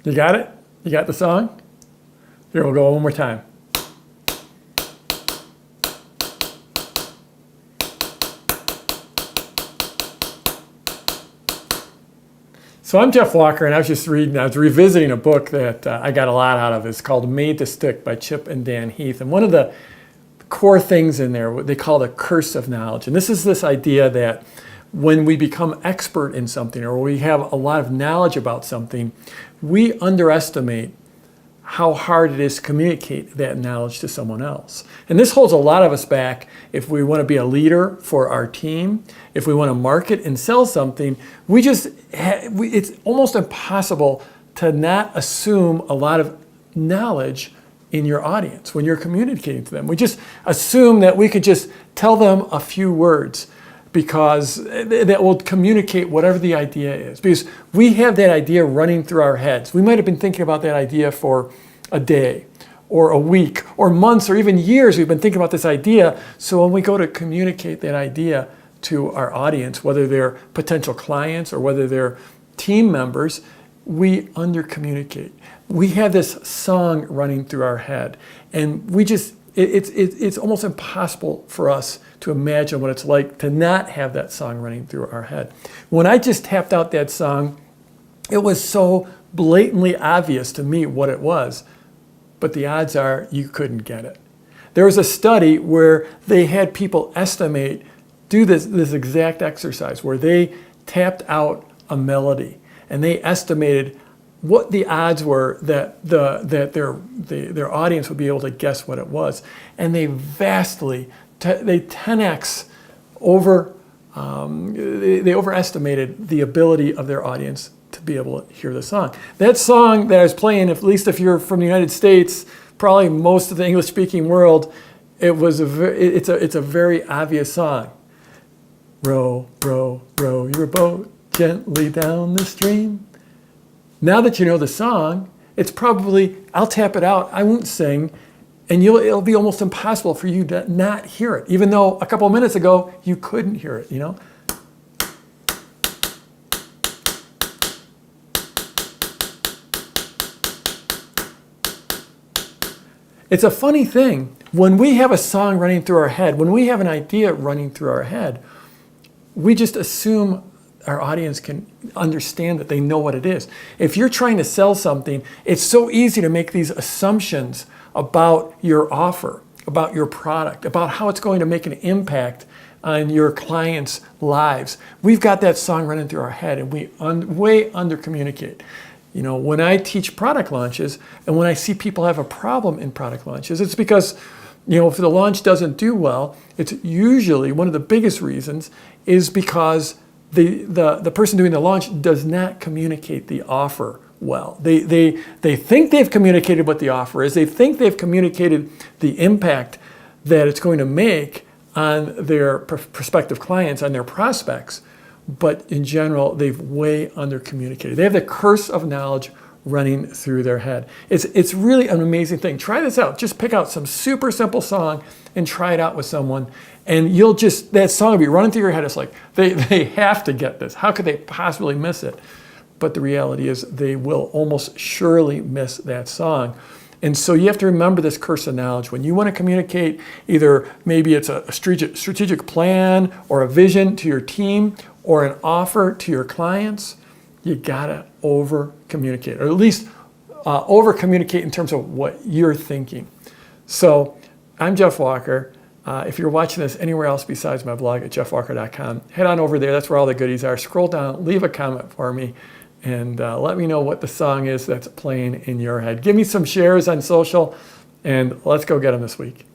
You got it? You got the song? Here, we'll go one more time. So I'm Jeff Walker, and I was revisiting a book that I got a lot out of. It's called Made to Stick by Chip and Dan Heath. And one of the core things in there, what they call the curse of knowledge. And this is this idea that when we become expert in something or we have a lot of knowledge about something, we underestimate how hard it is to communicate that knowledge to someone else. And this holds a lot of us back if we want to be a leader for our team, if we want to market and sell something. It's almost impossible to not assume a lot of knowledge in your audience when you're communicating to them. We just assume that we could just tell them a few words because that will communicate whatever the idea is. Because we have that idea running through our heads. We might have been thinking about that idea for a day or a week or months or even years. We've been thinking about this idea. So when we go to communicate that idea to our audience, whether they're potential clients or whether they're team members, we under-communicate. We have this song running through our head, and it's almost impossible for us to imagine what it's like to not have that song running through our head. When I just tapped out that song, it was so blatantly obvious to me what it was, but the odds are you couldn't get it. There was a study where they had people do this exact exercise where they tapped out a melody and they estimated what the odds were that their audience would be able to guess what it was, and they 10x they overestimated the ability of their audience to be able to hear the song. That song that I was playing, at least if you're from the United States, probably most of the English-speaking world, it's a very obvious song. Row, row, row your boat gently down the stream. Now that you know the song, it's probably, I'll tap it out, I won't sing, and it'll be almost impossible for you to not hear it, even though a couple of minutes ago you couldn't hear it, you know? It's a funny thing, when we have a song running through our head, when we have an idea running through our head, we just assume our audience can understand that they know what it is. If you're trying to sell something, it's so easy to make these assumptions about your offer, about your product, about how it's going to make an impact on your clients' lives. We've got that song running through our head, and we way under-communicate. You know, when I teach product launches and when I see people have a problem in product launches, it's because, you know, if the launch doesn't do well, it's usually one of the biggest reasons is because the person doing the launch does not communicate the offer well. They think they've communicated what the offer is. They think they've communicated the impact that it's going to make on their prospective clients, on their prospects. But in general, they've way under-communicated. They have the curse of knowledge running through their head. It's really an amazing thing. Try this out. Just pick out some super simple song and try it out with someone. And that song will be running through your head. It's like, they have to get this. How could they possibly miss it? But the reality is they will almost surely miss that song. And so you have to remember this curse of knowledge. When you want to communicate, either maybe it's a strategic plan or a vision to your team or an offer to your clients, you gotta over-communicate, or at least over-communicate in terms of what you're thinking. So I'm Jeff Walker. If you're watching this anywhere else besides my blog at jeffwalker.com, head on over there. That's where all the goodies are. Scroll down, leave a comment for me, and let me know what the song is that's playing in your head. Give me some shares on social, and let's go get them this week.